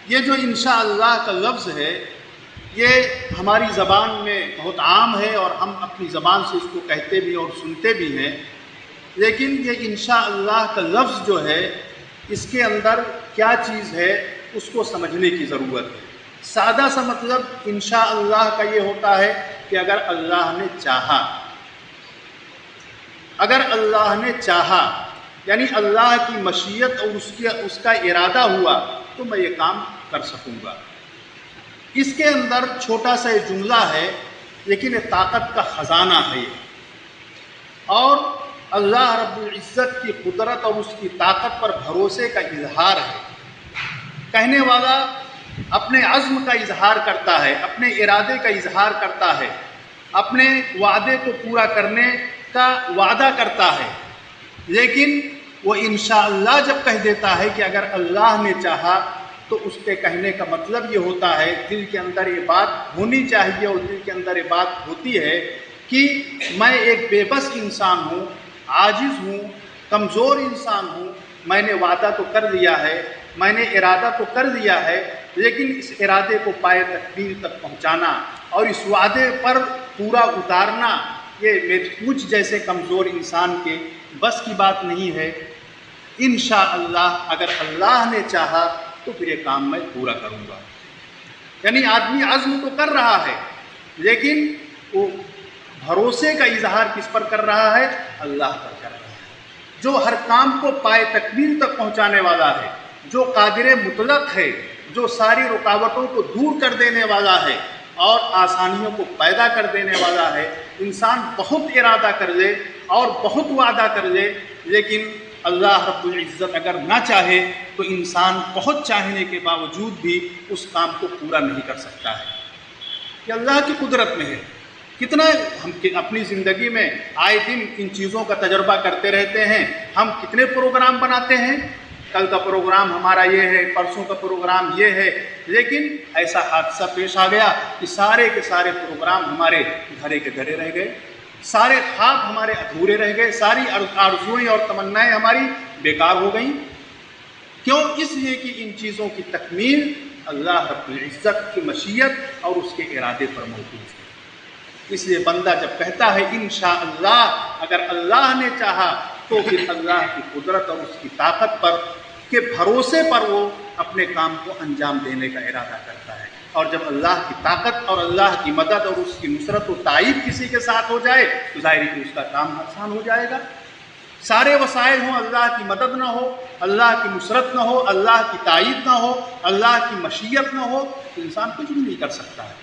یہ جو انشاءاللہ کا لفظ ہے یہ ہماری زبان میں بہت عام ہے اور ہم اپنی زبان سے اس کو کہتے بھی اور سنتے بھی ہیں، لیکن یہ انشاءاللہ کا لفظ جو ہے اس کے اندر کیا چیز ہے اس کو سمجھنے کی ضرورت ہے۔ سادہ سا مطلب انشاءاللہ کا یہ ہوتا ہے کہ اگر اللہ نے چاہا، اگر اللہ نے چاہا یعنی اللہ کی مشیت اور اس کا ارادہ ہوا تو میں یہ کام کر سکوں گا۔ اس کے اندر چھوٹا سا یہ جملہ ہے لیکن یہ طاقت کا خزانہ ہے اور اللہ رب العزت کی قدرت اور اس کی طاقت پر بھروسے کا اظہار ہے۔ کہنے والا اپنے عزم کا اظہار کرتا ہے، اپنے ارادے کا اظہار کرتا ہے، اپنے وعدے کو پورا کرنے کا وعدہ کرتا ہے، لیکن وہ انشاءاللہ جب کہہ دیتا ہے کہ اگر اللہ نے چاہا تو اس کے کہنے کا مطلب یہ ہوتا ہے، دل کے اندر یہ بات ہونی چاہیے اور دل کے اندر یہ بات ہوتی ہے کہ میں ایک بے بس انسان ہوں، عاجز ہوں، کمزور انسان ہوں، میں نے وعدہ تو کر لیا ہے، میں نے ارادہ تو کر لیا ہے، لیکن اس ارادے کو پائے تکمیل تک پہنچانا اور اس وعدے پر پورا اتارنا یہ مجھ جیسے کمزور انسان کے بس کی بات نہیں ہے۔ انشاءاللہ اگر اللہ نے چاہا تو پھر یہ کام میں پورا کروں گا۔ یعنی آدمی عزم تو کر رہا ہے لیکن وہ بھروسے کا اظہار کس پر کر رہا ہے؟ اللہ پر کر رہا ہے، جو ہر کام کو پائے تکمیل تک پہنچانے والا ہے، جو قادر مطلق ہے، جو ساری رکاوٹوں کو دور کر دینے والا ہے اور آسانیوں کو پیدا کر دینے والا ہے۔ انسان بہت ارادہ کر لے اور بہت وعدہ کر لے لیکن اللہ رب العزت اگر نہ چاہے تو انسان بہت چاہنے کے باوجود بھی اس کام کو پورا نہیں کر سکتا ہے۔ یہ اللہ کی قدرت میں ہے۔ کتنا ہم اپنی زندگی میں آئے دن ان چیزوں کا تجربہ کرتے رہتے ہیں۔ ہم کتنے پروگرام بناتے ہیں، کل کا پروگرام ہمارا یہ ہے، پرسوں کا پروگرام یہ ہے، لیکن ایسا حادثہ پیش آ گیا کہ سارے کے سارے پروگرام ہمارے گھرے کے گھرے رہ گئے، سارے خواب ہمارے ادھورے رہ گئے، ساری آرزوئیں اور تمنائیں ہماری بیکار ہو گئیں۔ کیوں؟ اس لیے کہ ان چیزوں کی تکمیل اللہ رب العزت کی مشیت اور اس کے ارادے پر موجود ہے۔ اس لیے بندہ جب کہتا ہے انشاءاللہ اگر اللہ نے چاہا تو پھر اللہ کی قدرت اور اس کی طاقت پر کے بھروسے پر وہ اپنے کام کو انجام دینے کا ارادہ کرتا ہے۔ اور جب اللہ کی طاقت اور اللہ کی مدد اور اس کی نصرت و تائید کسی کے ساتھ ہو جائے تو ظاہر ہے کہ اس کا کام آسان ہو جائے گا۔ سارے وسائل ہوں، اللہ کی مدد نہ ہو، اللہ کی نصرت نہ ہو، اللہ کی تائید نہ ہو، اللہ کی مشیت نہ ہو تو انسان کچھ بھی نہیں کر سکتا ہے۔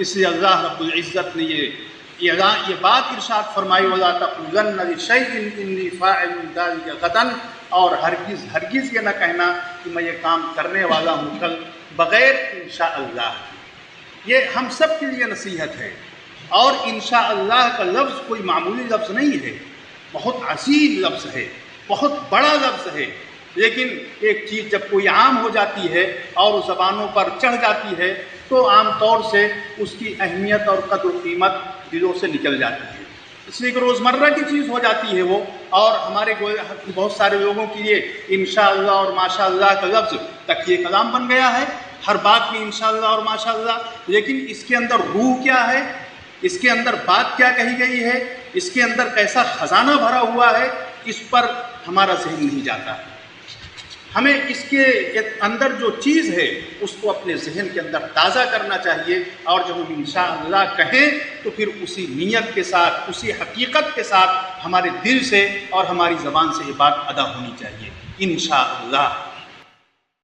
اس لیے اللہ رب العزت نے یہ بات ارشاد فرمائی وَلَا تَقُولَنَّ لِشَيْءٍ إِنِّي فَاعِلٌ ذَلِكَ غَدًا، اور ہرگز یہ نہ کہنا کہ میں یہ کام کرنے والا ہوں کل بغیر انشاءاللہ۔ یہ ہم سب کے لیے نصیحت ہے۔ اور انشاءاللہ کا لفظ کوئی معمولی لفظ نہیں ہے، بہت عظیم لفظ ہے، بہت بڑا لفظ ہے، لیکن ایک چیز جب کوئی عام ہو جاتی ہے اور زبانوں پر چڑھ جاتی ہے تو عام طور سے اس کی اہمیت اور قدر و قیمت دلوں سے نکل جاتی ہے، اس لیے کہ روزمرہ کی چیز ہو جاتی ہے وہ۔ اور ہمارے بہت سارے لوگوں کے لیے انشاءاللہ اور ماشاءاللہ کا لفظ تکیہ کلام بن گیا ہے، ہر بات میں انشاءاللہ اور ماشاءاللہ، لیکن اس کے اندر روح کیا ہے، اس کے اندر بات کیا کہی گئی ہے، اس کے اندر کیسا خزانہ بھرا ہوا ہے، اس پر ہمارا ذہن نہیں جاتا۔ ہمیں اس کے اندر جو چیز ہے اس کو اپنے ذہن کے اندر تازہ کرنا چاہیے، اور جب ہم انشاءاللہ کہیں تو پھر اسی نیت کے ساتھ، اسی حقیقت کے ساتھ ہمارے دل سے اور ہماری زبان سے یہ بات ادا ہونی چاہیے، انشاءاللہ۔